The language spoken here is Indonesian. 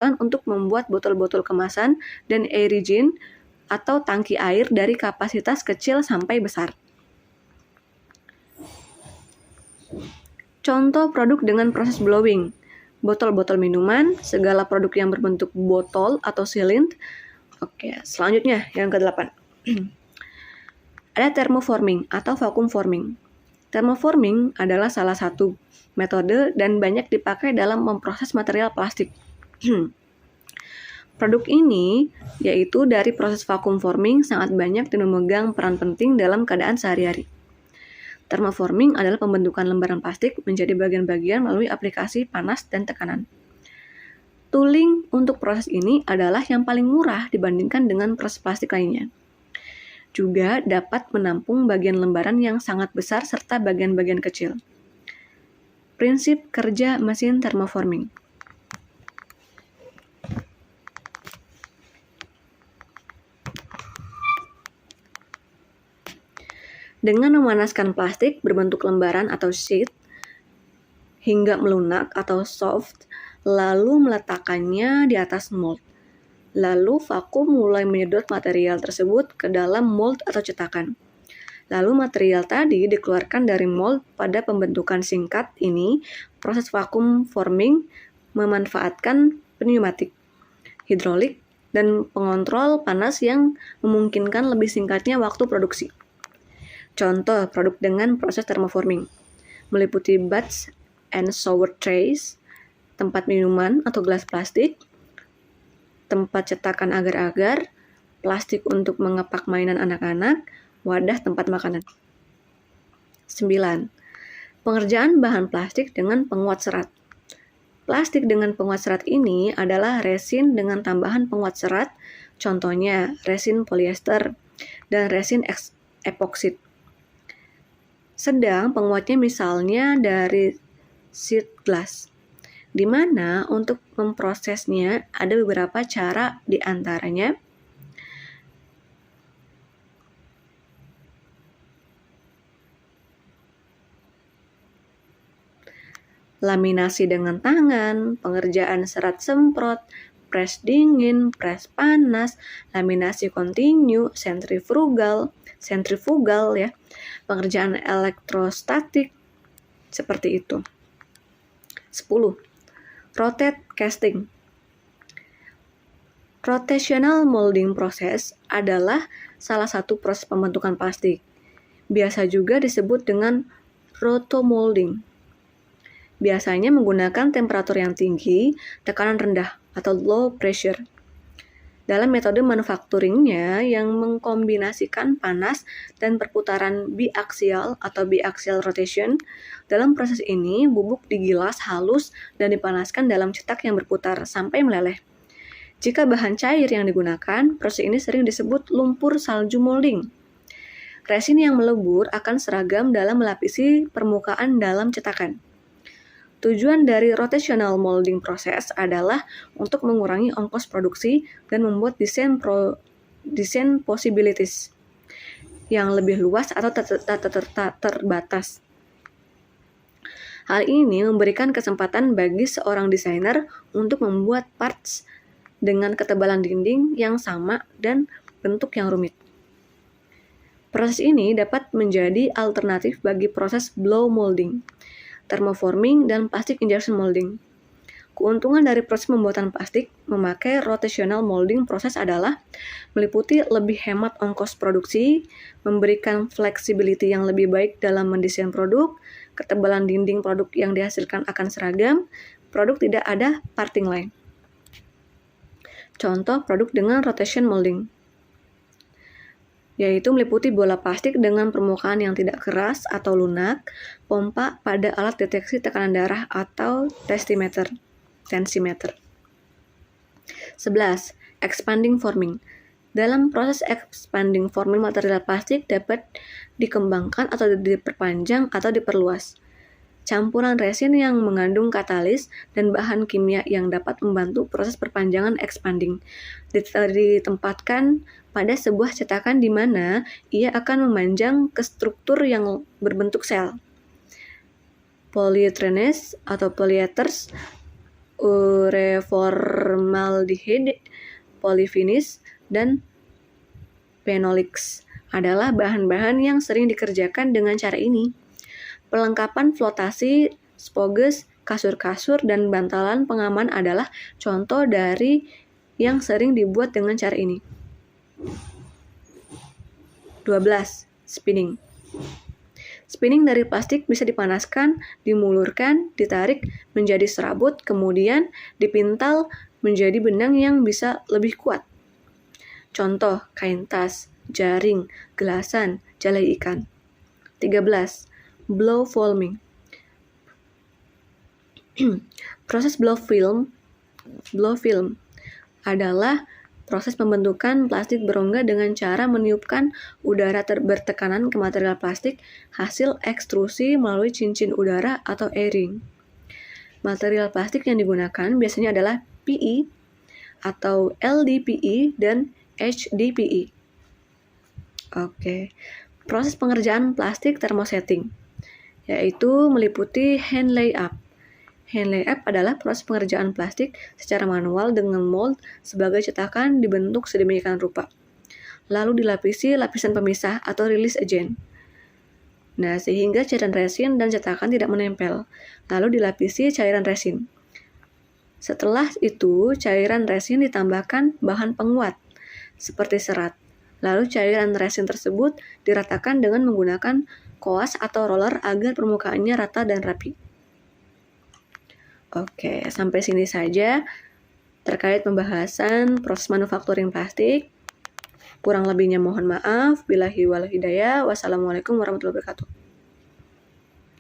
digunakan untuk membuat botol-botol kemasan dan aerogel atau tangki air dari kapasitas kecil sampai besar. Contoh produk dengan proses blowing: botol-botol minuman, segala produk yang berbentuk botol atau silinder. Oke, selanjutnya yang ke-8. Ada thermoforming atau vacuum forming. Thermoforming adalah salah satu metode dan banyak dipakai dalam memproses material plastik. Produk ini, yaitu dari proses vacuum forming, sangat banyak dan memegang peran penting dalam keadaan sehari-hari. Thermoforming adalah pembentukan lembaran plastik menjadi bagian-bagian melalui aplikasi panas dan tekanan. Tooling untuk proses ini adalah yang paling murah dibandingkan dengan proses plastik lainnya. Juga dapat menampung bagian lembaran yang sangat besar serta bagian-bagian kecil. Prinsip kerja mesin thermoforming. Dengan memanaskan plastik berbentuk lembaran atau sheet hingga melunak atau soft, lalu meletakkannya di atas mold. Lalu vakum mulai menyedot material tersebut ke dalam mold atau cetakan. Lalu material tadi dikeluarkan dari mold. Pada pembentukan singkat ini, proses vacuum forming memanfaatkan pneumatik, hidrolik, dan pengontrol panas yang memungkinkan lebih singkatnya waktu produksi. Contoh produk dengan proses thermoforming meliputi batch and shower trays, tempat minuman atau gelas plastik, tempat cetakan agar-agar, plastik untuk mengepak mainan anak-anak, wadah tempat makanan. 9. Pengerjaan bahan plastik dengan penguat serat. Plastik dengan penguat serat ini adalah resin dengan tambahan penguat serat, contohnya resin polyester dan resin epoksit. Sedang penguatnya misalnya dari sheet glass, di mana untuk memprosesnya ada beberapa cara, di antaranya laminasi dengan tangan, pengerjaan serat semprot, press dingin, press panas, laminasi kontinu, sentrifugal ya, pengerjaan elektrostatik, seperti itu. 10. Rotate casting. Rotational molding process adalah salah satu proses pembentukan plastik. Biasa juga disebut dengan rotomolding. Biasanya menggunakan temperatur yang tinggi, tekanan rendah atau low pressure. Dalam metode manufacturingnya yang mengkombinasikan panas dan perputaran biaxial atau biaxial rotation, dalam proses ini bubuk digilas halus dan dipanaskan dalam cetak yang berputar sampai meleleh. Jika bahan cair yang digunakan, proses ini sering disebut lumpur salju molding. Resin yang melebur akan seragam dalam melapisi permukaan dalam cetakan. Tujuan dari rotational molding process adalah untuk mengurangi ongkos produksi dan membuat desain possibilities yang lebih luas atau terbatas. Hal ini memberikan kesempatan bagi seorang desainer untuk membuat parts dengan ketebalan dinding yang sama dan bentuk yang rumit. Proses ini dapat menjadi alternatif bagi proses blow molding, thermoforming, dan plastic injection molding. Keuntungan dari proses pembuatan plastik memakai rotational molding proses adalah meliputi lebih hemat ongkos produksi, memberikan flexibility yang lebih baik dalam mendesain produk, ketebalan dinding produk yang dihasilkan akan seragam, produk tidak ada parting line. Contoh produk dengan rotation molding yaitu meliputi bola plastik dengan permukaan yang tidak keras atau lunak, pompa pada alat deteksi tekanan darah atau tensimeter. 11. Expanding forming. Dalam proses expanding forming, material plastik dapat dikembangkan atau diperpanjang atau diperluas. Campuran resin yang mengandung katalis dan bahan kimia yang dapat membantu proses perpanjangan expanding ditempatkan pada sebuah cetakan di mana ia akan memanjang ke struktur yang berbentuk sel. Polyetherene atau polyethers ureformaldehyde, polyfinis, dan phenolics adalah bahan-bahan yang sering dikerjakan dengan cara ini. Perlengkapan flotasi, spoges, kasur-kasur, dan bantalan pengaman adalah contoh dari yang sering dibuat dengan cara ini. 12. Spinning. Spinning dari plastik bisa dipanaskan, dimulurkan, ditarik menjadi serabut, kemudian dipintal menjadi benang yang bisa lebih kuat. Contoh, kain tas, jaring, gelasan, jalai ikan. 13. Blow foaming. Proses blow film adalah proses pembentukan plastik berongga dengan cara meniupkan udara bertekanan ke material plastik hasil ekstrusi melalui cincin udara atau airing. Material plastik yang digunakan biasanya adalah PE atau LDPE dan HDPE. Oke. Proses pengerjaan plastik thermosetting yaitu meliputi hand layup. Hand layup adalah proses pengerjaan plastik secara manual dengan mold sebagai cetakan dibentuk sedemikian rupa. Lalu dilapisi lapisan pemisah atau release agent. Nah, sehingga cairan resin dan cetakan tidak menempel. Lalu dilapisi cairan resin. Setelah itu, cairan resin ditambahkan bahan penguat seperti serat. Lalu cairan resin tersebut diratakan dengan menggunakan koas atau roller agar permukaannya rata dan rapi. Oke, sampai sini saja terkait pembahasan proses manufacturing plastik. Kurang lebihnya mohon maaf. Billahi wal hidayah. Wassalamualaikum warahmatullahi wabarakatuh.